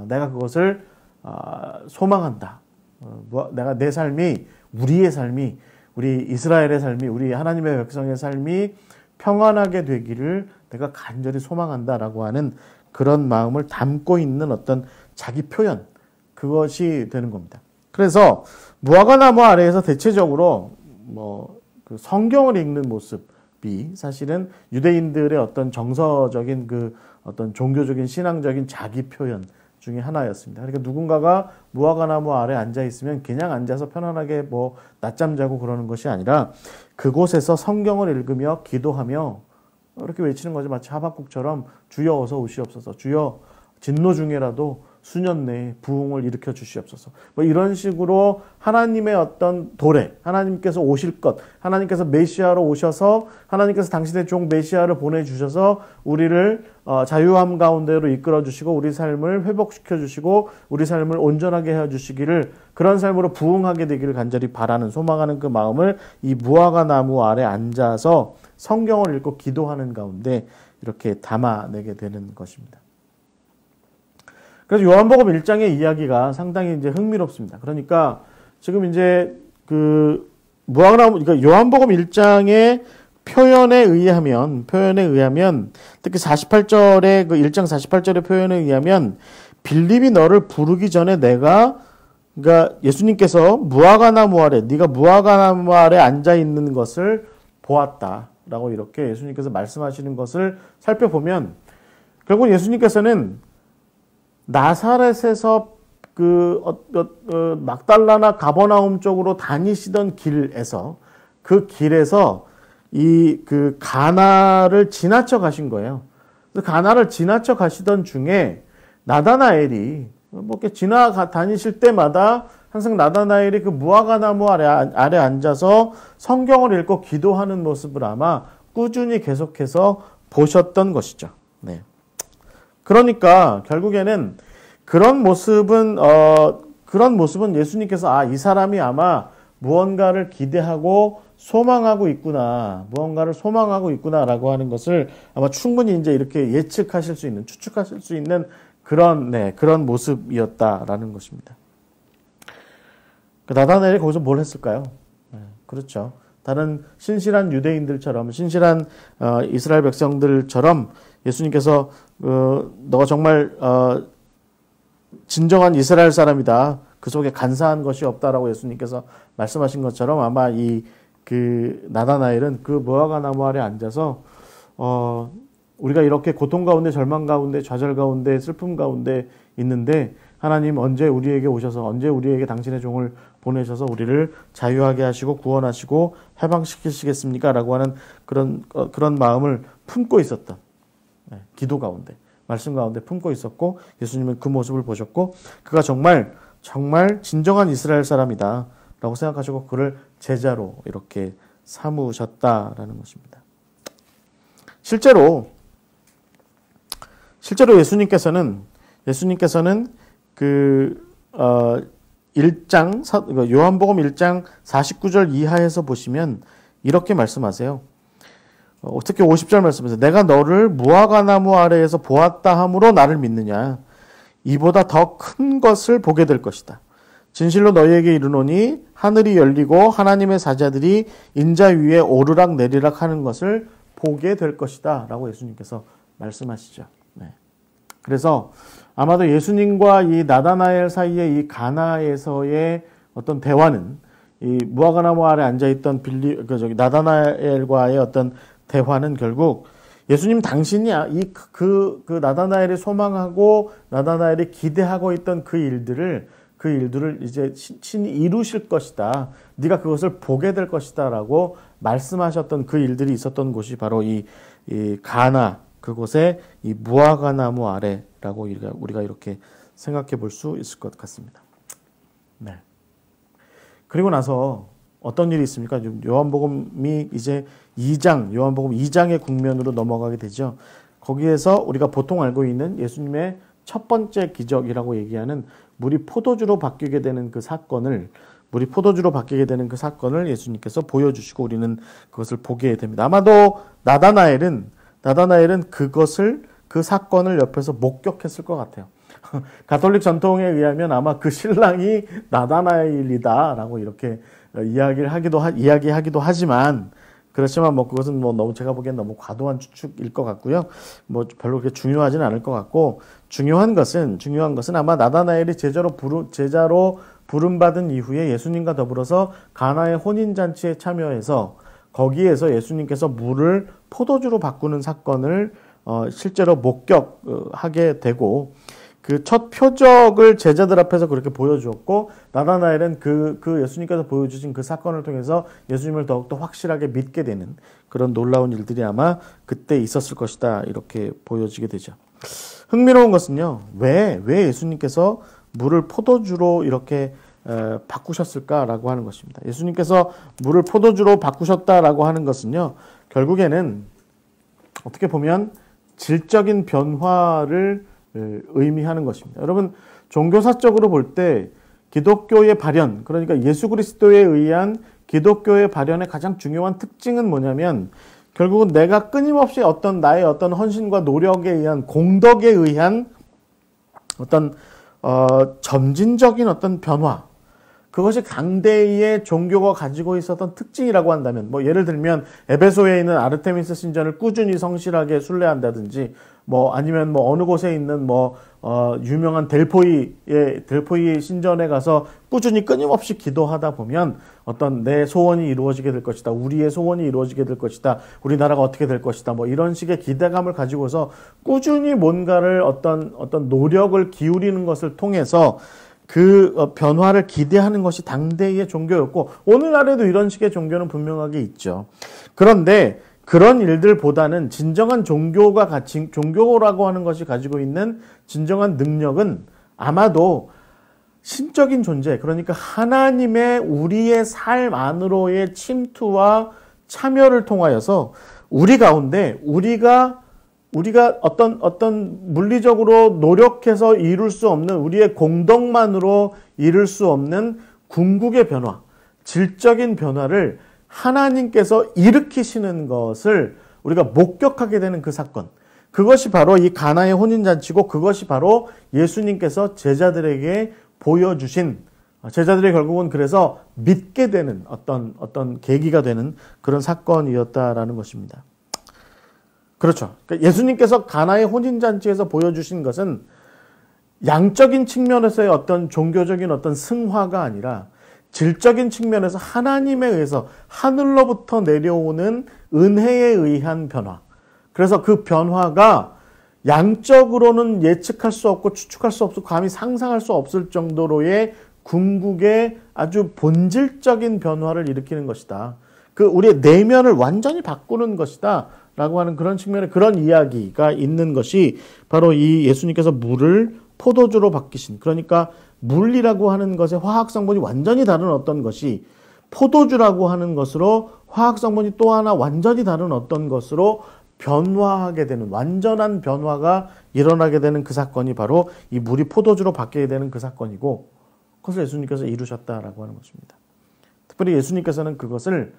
내가 그것을 소망한다. 내가 내 삶이, 우리의 삶이, 우리 이스라엘의 삶이, 우리 하나님의 백성의 삶이 평안하게 되기를 내가 간절히 소망한다라고 하는 그런 마음을 담고 있는 어떤 자기 표현, 그것이 되는 겁니다. 그래서 무화과 나무 아래에서 대체적으로 그 성경을 읽는 모습이 사실은 유대인들의 어떤 정서적인 어떤 종교적인 신앙적인 자기 표현 중에 하나였습니다. 그러니까 누군가가 무화과 나무 아래 앉아 있으면 그냥 앉아서 편안하게 낮잠 자고 그러는 것이 아니라 그곳에서 성경을 읽으며 기도하며 이렇게 외치는 거죠. 마치 하박국처럼 주여 어서 오시옵소서, 주여 진노 중에라도 수년 내에 부흥을 일으켜 주시옵소서. 이런 식으로 하나님의 어떤 도래, 하나님께서 오실 것, 하나님께서 메시아로 오셔서 하나님께서 당신의 종 메시아를 보내주셔서 우리를 자유함 가운데로 이끌어 주시고 우리 삶을 회복시켜 주시고 우리 삶을 온전하게 해 주시기를, 그런 삶으로 부흥하게 되기를 간절히 바라는, 소망하는 그 마음을 이 무화과 나무 아래 앉아서 성경을 읽고 기도하는 가운데 이렇게 담아내게 되는 것입니다. 그래서 요한복음 1장의 이야기가 상당히 이제 흥미롭습니다. 그러니까 지금 이제 그러니까 요한복음 1장의 표현에 의하면 특히 48절의 그 1장 48절의 표현에 의하면 빌립이 너를 부르기 전에 그러니까 예수님께서 무화과 나무 아래, 네가 무화과 나무 아래 앉아 있는 것을 보았다라고 이렇게 예수님께서 말씀하시는 것을 살펴보면 결국 예수님께서는 나사렛에서 막달라나 가버나움 쪽으로 다니시던 길에서 그 가나를 지나쳐 가신 거예요. 그래서 가나를 지나쳐 가시던 중에 나다나엘이 이렇게 다니실 때마다 항상 나다나엘이 그 무화과 나무 아래 앉아서 성경을 읽고 기도하는 모습을 아마 꾸준히 계속해서 보셨던 것이죠. 네. 그러니까 결국에는 그런 모습은 예수님께서 이 사람이 아마 무언가를 기대하고 소망하고 있구나, 무언가를 소망하고 있구나라고 하는 것을 아마 충분히 이제 이렇게 예측하실 수 있는, 추측하실 수 있는 그런 모습이었다라는 것입니다. 나다나엘이 거기서 뭘 했을까요? 그렇죠. 다른 신실한 유대인들처럼, 신실한 이스라엘 백성들처럼 예수님께서 너가 정말 진정한 이스라엘 사람이다, 그 속에 간사한 것이 없다라고 예수님께서 말씀하신 것처럼 아마 나다나엘은 그 무화과 나무 아래 앉아서 우리가 이렇게 고통 가운데, 절망 가운데, 좌절 가운데, 슬픔 가운데 있는데 하나님 언제 우리에게 오셔서, 언제 우리에게 당신의 종을 보내셔서 우리를 자유하게 하시고 구원하시고 해방시키시겠습니까? 라고 하는 그런 마음을 품고 있었던, 기도 가운데, 말씀 가운데 품고 있었고, 예수님은 그 모습을 보셨고, 그가 정말 진정한 이스라엘 사람이다 라고 생각하시고 그를 제자로 이렇게 삼으셨다라는 것입니다. 실제로 예수님께서는 요한복음 1장 49절 이하에서 보시면 이렇게 말씀하세요. 특히 50절 말씀에서 내가 너를 무화과 나무 아래에서 보았다 함으로 나를 믿느냐? 이보다 더 큰 것을 보게 될 것이다. 진실로 너희에게 이르노니 하늘이 열리고 하나님의 사자들이 인자 위에 오르락 내리락 하는 것을 보게 될 것이다 라고 예수님께서 말씀하시죠. 그래서 아마도 예수님과 이 나다나엘 사이의 이 가나에서의 어떤 대화는, 이 무화과나무 아래 앉아있던 나다나엘과의 어떤 대화는 결국 예수님 당신이 그 나다나엘이 소망하고 나다나엘이 기대하고 있던 그 일들을 이제 친히 이루실 것이다, 네가 그것을 보게 될 것이다 라고 말씀하셨던 그 일들이 있었던 곳이 바로 이 가나, 그곳의 이 무화과나무 아래라고 우리가 이렇게 생각해 볼 수 있을 것 같습니다. 네. 그리고 나서 어떤 일이 있습니까? 요한복음이 이제 요한복음 2장의 국면으로 넘어가게 되죠. 거기에서 우리가 보통 알고 있는 예수님의 첫 번째 기적이라고 얘기하는 물이 포도주로 바뀌게 되는 그 사건을 예수님께서 보여주시고 우리는 그것을 보게 됩니다. 아마도 나다나엘은 그 사건을 옆에서 목격했을 것 같아요. 가톨릭 전통에 의하면 아마 그 신랑이 나다나엘이다라고 이렇게 이야기하기도 하지만, 그렇지만 그것은 너무 제가 보기엔 너무 과도한 추측일 것 같고요. 별로 그렇게 중요하지는 않을 것 같고, 중요한 것은 아마 나다나엘이 제자로 부름받은 이후에 예수님과 더불어서 가나의 혼인잔치에 참여해서 거기에서 예수님께서 물을 포도주로 바꾸는 사건을 실제로 목격하게 되고, 그 첫 표적을 제자들 앞에서 그렇게 보여주었고, 나다나엘은 그 예수님께서 보여주신 그 사건을 통해서 예수님을 더욱더 확실하게 믿게 되는 그런 놀라운 일들이 아마 그때 있었을 것이다, 이렇게 보여지게 되죠. 흥미로운 것은요, 왜 예수님께서 물을 포도주로 이렇게 바꾸셨을까라고 하는 것입니다. 예수님께서 물을 포도주로 바꾸셨다라고 하는 것은요, 결국에는 어떻게 보면 질적인 변화를 의미하는 것입니다. 여러분, 종교사적으로 볼 때 기독교의 발현, 그러니까 예수 그리스도에 의한 기독교의 발현의 가장 중요한 특징은 뭐냐면, 결국은 내가 끊임없이 나의 어떤 헌신과 노력에 의한, 공덕에 의한 어떤 점진적인 어떤 변화, 그것이 강대의 종교가 가지고 있었던 특징이라고 한다면, 예를 들면 에베소에 있는 아르테미스 신전을 꾸준히 성실하게 순례한다든지, 아니면 어느 곳에 있는 유명한 델포이 신전에 가서 꾸준히 끊임없이 기도하다 보면 어떤 내 소원이 이루어지게 될 것이다, 우리의 소원이 이루어지게 될 것이다, 우리나라가 어떻게 될 것이다, 이런 식의 기대감을 가지고서 꾸준히 뭔가를 어떤 노력을 기울이는 것을 통해서 그 변화를 기대하는 것이 당대의 종교였고, 오늘날에도 이런 식의 종교는 분명하게 있죠. 그런데 그런 일들보다는 진정한 종교라고 하는 것이 가지고 있는 진정한 능력은 아마도 신적인 존재, 그러니까 하나님의 우리의 삶 안으로의 침투와 참여를 통하여서 우리 가운데 우리가 어떤 물리적으로 노력해서 이룰 수 없는, 우리의 공덕만으로 이룰 수 없는 궁극의 변화, 질적인 변화를 하나님께서 일으키시는 것을 우리가 목격하게 되는 그 사건. 그것이 바로 이 가나의 혼인잔치고 그것이 바로 예수님께서 제자들에게 보여주신 제자들이 결국은 그래서 믿게 되는 어떤 계기가 되는 그런 사건이었다라는 것입니다. 그렇죠. 그러니까 예수님께서 가나의 혼인잔치에서 보여주신 것은 양적인 측면에서의 어떤 종교적인 어떤 승화가 아니라 질적인 측면에서 하나님에 의해서 하늘로부터 내려오는 은혜에 의한 변화. 그래서 그 변화가 양적으로는 예측할 수 없고 추측할 수 없고 감히 상상할 수 없을 정도로의 궁극의 아주 본질적인 변화를 일으키는 것이다. 그 우리의 내면을 완전히 바꾸는 것이다. 라고 하는 그런 측면의 그런 이야기가 있는 것이 바로 이 예수님께서 물을 포도주로 바뀌신, 그러니까 물이라고 하는 것의 화학 성분이 완전히 다른 어떤 것이 포도주라고 하는 것으로 화학 성분이 또 하나 완전히 다른 어떤 것으로 변화하게 되는, 완전한 변화가 일어나게 되는 그 사건이 바로 이 물이 포도주로 바뀌게 되는 그 사건이고, 그것을 예수님께서 이루셨다라고 하는 것입니다. 특별히 예수님께서는 그것을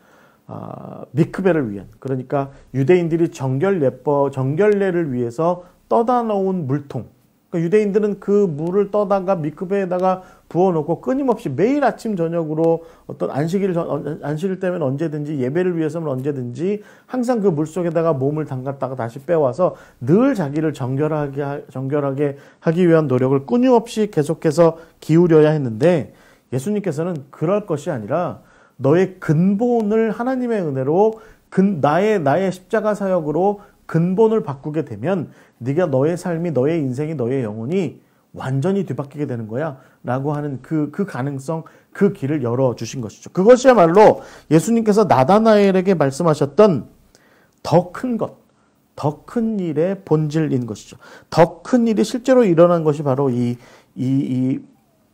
미크베를 위한, 그러니까 유대인들이 정결례를 위해서 떠다 놓은 물통, 그러니까 유대인들은 그 물을 떠다가 미크베에다가 부어놓고 끊임없이 매일 아침 저녁으로 어떤 안식일 때면 언제든지, 예배를 위해서는 언제든지 항상 그 물속에다가 몸을 담갔다가 다시 빼와서 늘 자기를 정결하게 하기 위한 노력을 끊임없이 계속해서 기울여야 했는데, 예수님께서는 그럴 것이 아니라 너의 근본을 하나님의 은혜로 나의 십자가 사역으로 근본을 바꾸게 되면 네가 너의 삶이, 너의 인생이, 너의 영혼이 완전히 뒤바뀌게 되는 거야 라고 하는 그 가능성, 그 길을 열어주신 것이죠. 그것이야말로 예수님께서 나다나엘에게 말씀하셨던 더 큰 것, 더 큰 일의 본질인 것이죠. 더 큰 일이 실제로 일어난 것이 바로 이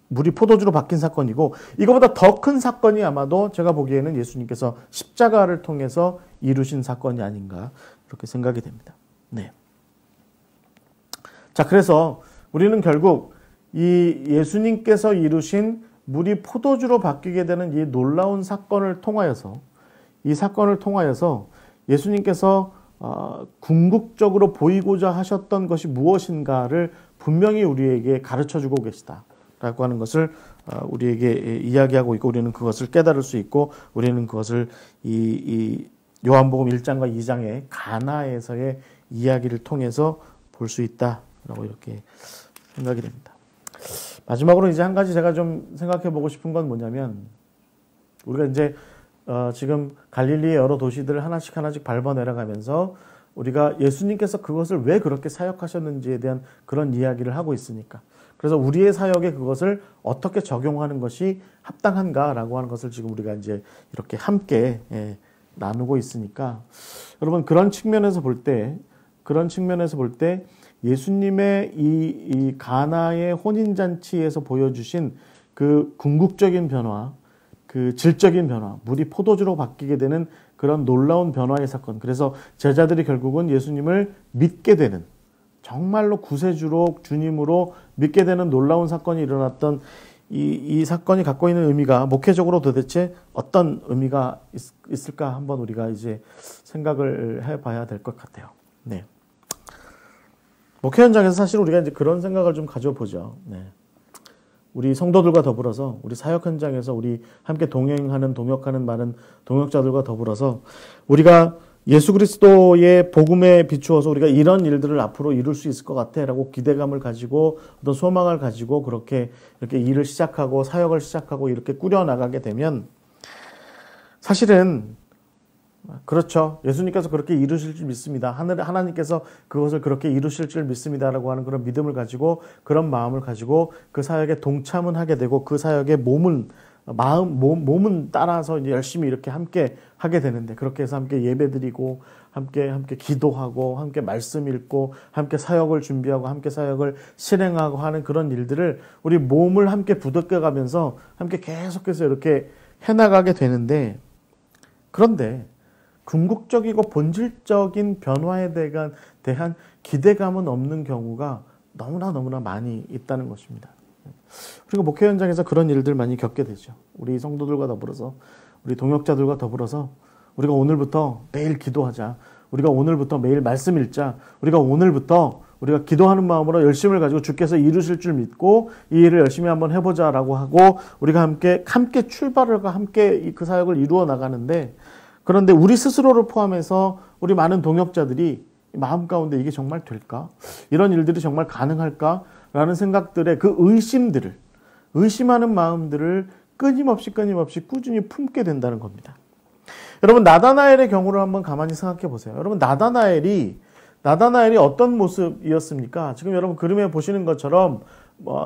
물이 포도주로 바뀐 사건이고, 이거보다 더 큰 사건이 아마도 제가 보기에는 예수님께서 십자가를 통해서 이루신 사건이 아닌가 그렇게 생각이 됩니다. 네. 자, 그래서 우리는 결국 이 예수님께서 이루신 물이 포도주로 바뀌게 되는 이 놀라운 사건을 통하여서, 이 사건을 통하여서 예수님께서 궁극적으로 보이고자 하셨던 것이 무엇인가를 분명히 우리에게 가르쳐주고 계시다라고 하는 것을 우리에게 이야기하고 있고, 우리는 그것을 깨달을 수 있고, 우리는 그것을 이 요한복음 1장과 2장의 가나에서의 이야기를 통해서 볼 수 있다라고 이렇게 생각이 됩니다. 마지막으로 이제 한 가지 제가 좀 생각해 보고 싶은 건 뭐냐면, 우리가 이제 지금 갈릴리의 여러 도시들을 하나씩 밟아 내려가면서 우리가 예수님께서 그것을 왜 그렇게 사역하셨는지에 대한 그런 이야기를 하고 있으니까, 그래서 우리의 사역에 그것을 어떻게 적용하는 것이 합당한가라고 하는 것을 지금 우리가 이제 이렇게 함께 나누고 있으니까, 여러분 그런 측면에서 볼 때 예수님의 이 가나의 혼인잔치에서 보여주신 그 궁극적인 변화, 그 질적인 변화, 물이 포도주로 바뀌게 되는 그런 놀라운 변화의 사건, 그래서 제자들이 결국은 예수님을 믿게 되는, 정말로 구세주로 주님으로 믿게 되는 놀라운 사건이 일어났던 이 사건이 갖고 있는 의미가 목회적으로 도대체 어떤 의미가 있을까 한번 우리가 이제 생각을 해봐야 될 것 같아요. 네. 목회 현장에서 사실 우리가 이제 그런 생각을 좀 가져보죠. 네. 우리 성도들과 더불어서, 우리 사역 현장에서 우리 함께 동역하는 많은 동역자들과 더불어서 우리가 예수 그리스도의 복음에 비추어서 우리가 이런 일들을 앞으로 이룰 수 있을 것 같아 라고 기대감을 가지고 어떤 소망을 가지고 그렇게 이렇게 일을 시작하고 사역을 시작하고 이렇게 꾸려나가게 되면, 사실은 그렇죠. 예수님께서 그렇게 이루실 줄 믿습니다. 하나님께서 그것을 그렇게 이루실 줄 믿습니다라고 하는 그런 믿음을 가지고, 그런 마음을 가지고 그 사역에 동참은 하게 되고, 그 사역에 몸은 따라서 이제 열심히 이렇게 함께 하게 되는데, 그렇게 해서 함께 예배드리고, 함께 기도하고, 함께 말씀 읽고, 함께 사역을 준비하고, 함께 사역을 실행하고 하는 그런 일들을 우리 몸을 함께 부둥켜가면서 함께 계속해서 이렇게 해나가게 되는데, 그런데 궁극적이고 본질적인 변화에 대한 기대감은 없는 경우가 너무나 많이 있다는 것입니다. 그리고 목회 현장에서 그런 일들 많이 겪게 되죠. 우리 성도들과 더불어서 우리 동역자들과 더불어서 우리가 오늘부터 매일 기도하자. 우리가 오늘부터 매일 말씀 읽자. 우리가 오늘부터 우리가 기도하는 마음으로 열심을 가지고 주께서 이루실 줄 믿고 이 일을 열심히 한번 해보자라고 하고 우리가 함께 출발을 하고 함께 그 사역을 이루어 나가는데, 그런데 우리 스스로를 포함해서 우리 많은 동역자들이 마음 가운데 이게 정말 될까? 이런 일들이 정말 가능할까? 라는 생각들의 그 의심하는 마음들을 끊임없이 꾸준히 품게 된다는 겁니다. 여러분, 나다나엘의 경우를 한번 가만히 생각해 보세요. 여러분, 나다나엘이 어떤 모습이었습니까? 지금 여러분 그림에 보시는 것처럼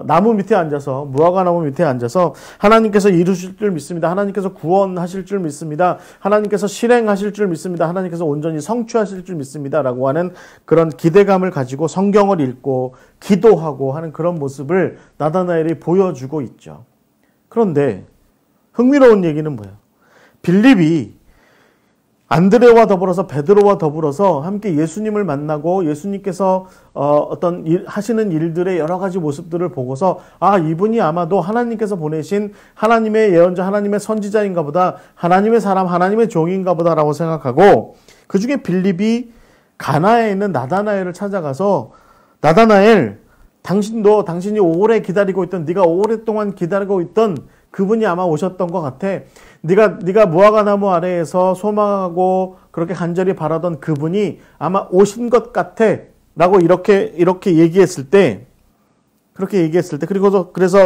나무 밑에 앉아서, 무화과 나무 밑에 앉아서 하나님께서 이루실 줄 믿습니다. 하나님께서 구원하실 줄 믿습니다. 하나님께서 실행하실 줄 믿습니다. 하나님께서 온전히 성취하실 줄 믿습니다. 라고 하는 그런 기대감을 가지고 성경을 읽고 기도하고 하는 그런 모습을 나다나엘이 보여주고 있죠. 그런데 흥미로운 얘기는 뭐예요? 빌립이 안드레와 더불어서 베드로와 더불어서 함께 예수님을 만나고 예수님께서 하시는 일들의 여러 가지 모습들을 보고서 이분이 아마도 하나님께서 보내신 하나님의 예언자, 하나님의 선지자인가 보다, 하나님의 사람, 하나님의 종인가 보다라고 생각하고, 그 중에 빌립이 가나에 있는 나다나엘을 찾아가서 나다나엘, 당신이 오래 기다리고 있던, 네가 오랫동안 기다리고 있던 그분이 아마 오셨던 것 같아. 네가 무화과 나무 아래에서 소망하고 그렇게 간절히 바라던 그분이 아마 오신 것 같아. 라고 이렇게 얘기했을 때, 그래서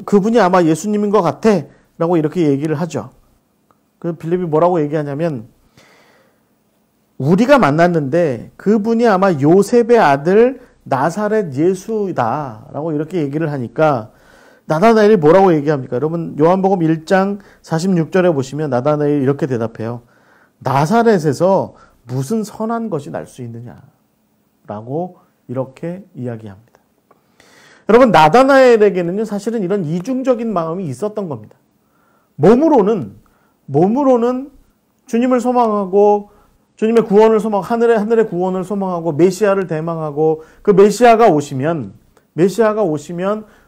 그분이 아마 예수님인 것 같아. 라고 이렇게 얘기를 하죠. 그 빌립이 뭐라고 얘기하냐면, 우리가 만났는데 그분이 아마 요셉의 아들 나사렛 예수다. 라고 이렇게 얘기를 하니까, 나다나엘이 뭐라고 얘기합니까? 여러분, 요한복음 1장 46절에 보시면 나다나엘이 이렇게 대답해요. 나사렛에서 무슨 선한 것이 날 수 있느냐? 라고 이렇게 이야기합니다. 여러분, 나다나엘에게는요, 사실은 이런 이중적인 마음이 있었던 겁니다. 몸으로는 주님을 소망하고, 주님의 구원을 하늘의 구원을 소망하고, 메시아를 대망하고, 그 메시아가 오시면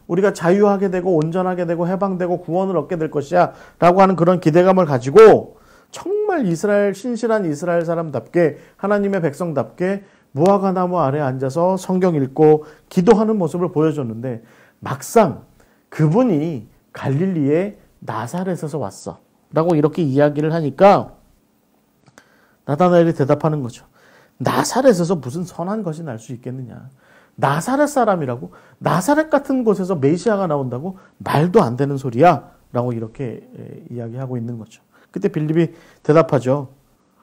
우리가 자유하게 되고 온전하게 되고 해방되고 구원을 얻게 될 것이야 라고 하는 그런 기대감을 가지고 정말 신실한 이스라엘 사람답게, 하나님의 백성답게 무화과 나무 아래 앉아서 성경 읽고 기도하는 모습을 보여줬는데, 막상 그분이 갈릴리의 나사렛에서 왔어 라고 이렇게 이야기를 하니까 나다나엘이 대답하는 거죠. 나사렛에서 무슨 선한 것이 날 수 있겠느냐? 나사렛 사람이라고? 나사렛 같은 곳에서 메시아가 나온다고? 말도 안 되는 소리야 라고 이렇게 이야기하고 있는 거죠. 그때 빌립이 대답하죠.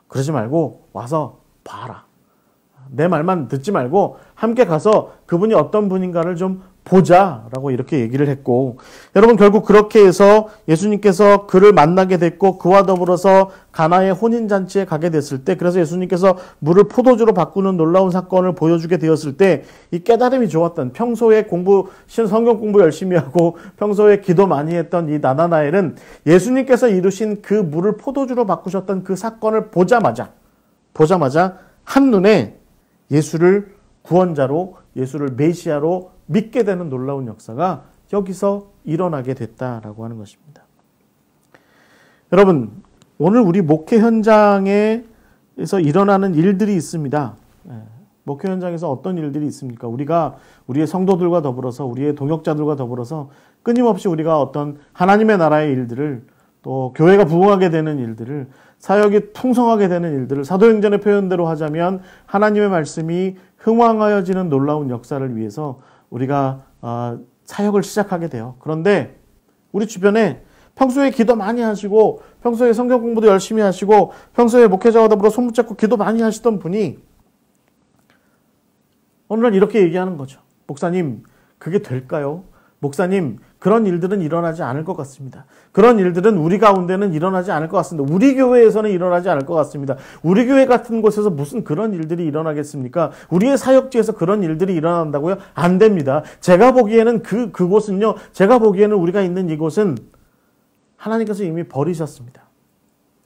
그러지 말고 와서 봐라. 내 말만 듣지 말고 함께 가서 그분이 어떤 분인가를 좀 보자라고 이렇게 얘기를 했고, 여러분 결국 그렇게 해서 예수님께서 그를 만나게 됐고 그와 더불어서 가나의 혼인잔치에 가게 됐을 때, 그래서 예수님께서 물을 포도주로 바꾸는 놀라운 사건을 보여주게 되었을 때 이 깨달음이 좋았던, 평소에 성경 공부 열심히 하고 평소에 기도 많이 했던 이 나다나엘은 예수님께서 이루신 그 물을 포도주로 바꾸셨던 그 사건을 보자마자 한눈에 예수를 구원자로, 예수를 메시아로 믿게 되는 놀라운 역사가 여기서 일어나게 됐다라고 하는 것입니다. 여러분, 오늘 우리 목회 현장에서 일어나는 일들이 있습니다. 목회 현장에서 어떤 일들이 있습니까? 우리가 우리의 성도들과 더불어서, 우리의 동역자들과 더불어서 끊임없이 우리가 어떤 하나님의 나라의 일들을, 또 교회가 부흥하게 되는 일들을, 사역이 풍성하게 되는 일들을, 사도행전의 표현대로 하자면 하나님의 말씀이 흥왕하여지는 놀라운 역사를 위해서 우리가 사역을 시작하게 돼요. 그런데 우리 주변에 평소에 기도 많이 하시고, 평소에 성경 공부도 열심히 하시고, 평소에 목회자와 더불어 손 붙잡고 기도 많이 하시던 분이 오늘날 이렇게 얘기하는 거죠. 목사님, 그게 될까요? 목사님, 그런 일들은 일어나지 않을 것 같습니다. 그런 일들은 우리 가운데는 일어나지 않을 것 같습니다. 우리 교회에서는 일어나지 않을 것 같습니다. 우리 교회 같은 곳에서 무슨 그런 일들이 일어나겠습니까? 우리의 사역지에서 그런 일들이 일어난다고요? 안 됩니다. 제가 보기에는 그곳은요, 제가 보기에는 우리가 있는 이곳은 하나님께서 이미 버리셨습니다.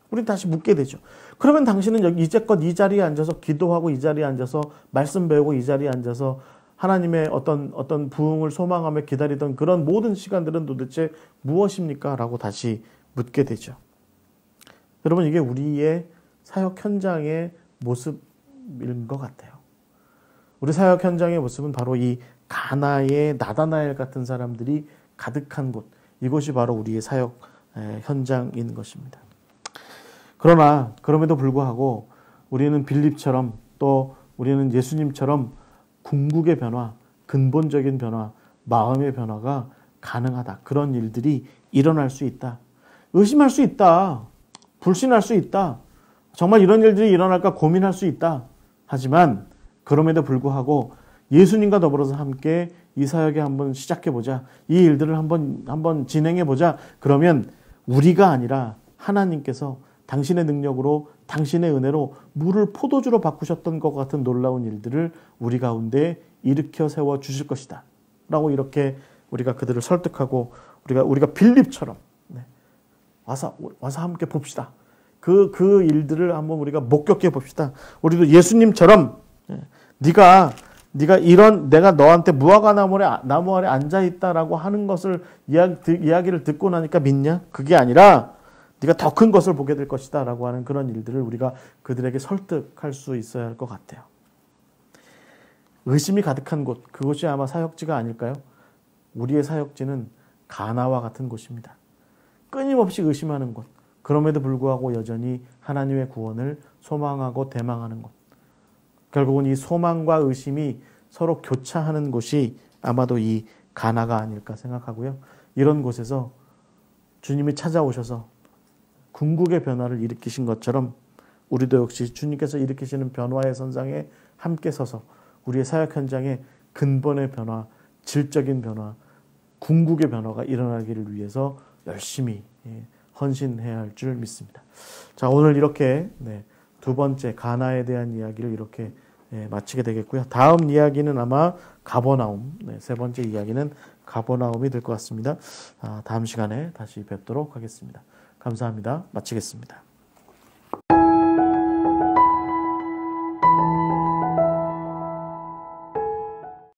우린 다시 묻게 되죠. 그러면 당신은 여기 이제껏 이 자리에 앉아서 기도하고, 이 자리에 앉아서 말씀 배우고, 이 자리에 앉아서 하나님의 어떤 부흥을 소망하며 기다리던 그런 모든 시간들은 도대체 무엇입니까? 라고 다시 묻게 되죠. 여러분, 이게 우리의 사역 현장의 모습인 것 같아요. 우리 사역 현장의 모습은 바로 이 가나의 나다나엘 같은 사람들이 가득한 곳, 이곳이 바로 우리의 사역 현장인 것입니다. 그러나 그럼에도 불구하고 우리는 빌립처럼 또 우리는 예수님처럼 궁극의 변화, 근본적인 변화, 마음의 변화가 가능하다. 그런 일들이 일어날 수 있다. 의심할 수 있다. 불신할 수 있다. 정말 이런 일들이 일어날까 고민할 수 있다. 하지만 그럼에도 불구하고 예수님과 더불어서 함께 이 사역에 한번 시작해보자. 이 일들을 한번 진행해보자. 그러면 우리가 아니라 하나님께서 당신의 능력으로 당신의 은혜로 물을 포도주로 바꾸셨던 것 같은 놀라운 일들을 우리 가운데 일으켜 세워 주실 것이다. 라고 이렇게 우리가 그들을 설득하고 우리가 빌립처럼 와서 함께 봅시다. 그 일들을 한번 우리가 목격해 봅시다. 우리도 예수님처럼 네가 이런 내가 너한테 무화과 나무 아래 앉아 있다라고 하는 것을 이야기를 듣고 나니까 믿냐? 그게 아니라 네가 더 큰 것을 보게 될 것이다라고 하는 그런 일들을 우리가 그들에게 설득할 수 있어야 할 것 같아요. 의심이 가득한 곳, 그곳이 아마 사역지가 아닐까요? 우리의 사역지는 가나와 같은 곳입니다. 끊임없이 의심하는 곳, 그럼에도 불구하고 여전히 하나님의 구원을 소망하고 대망하는 곳. 결국은 이 소망과 의심이 서로 교차하는 곳이 아마도 이 가나가 아닐까 생각하고요. 이런 곳에서 주님이 찾아오셔서 궁극의 변화를 일으키신 것처럼 우리도 역시 주님께서 일으키시는 변화의 선상에 함께 서서 우리의 사역 현장에 근본의 변화, 질적인 변화, 궁극의 변화가 일어나기를 위해서 열심히 헌신해야 할 줄 믿습니다. 자, 오늘 이렇게 두 번째 가나에 대한 이야기를 이렇게 마치게 되겠고요. 다음 이야기는 아마 가버나움, 세 번째 이야기는 가버나움이 될 것 같습니다. 다음 시간에 다시 뵙도록 하겠습니다. 감사합니다. 마치겠습니다.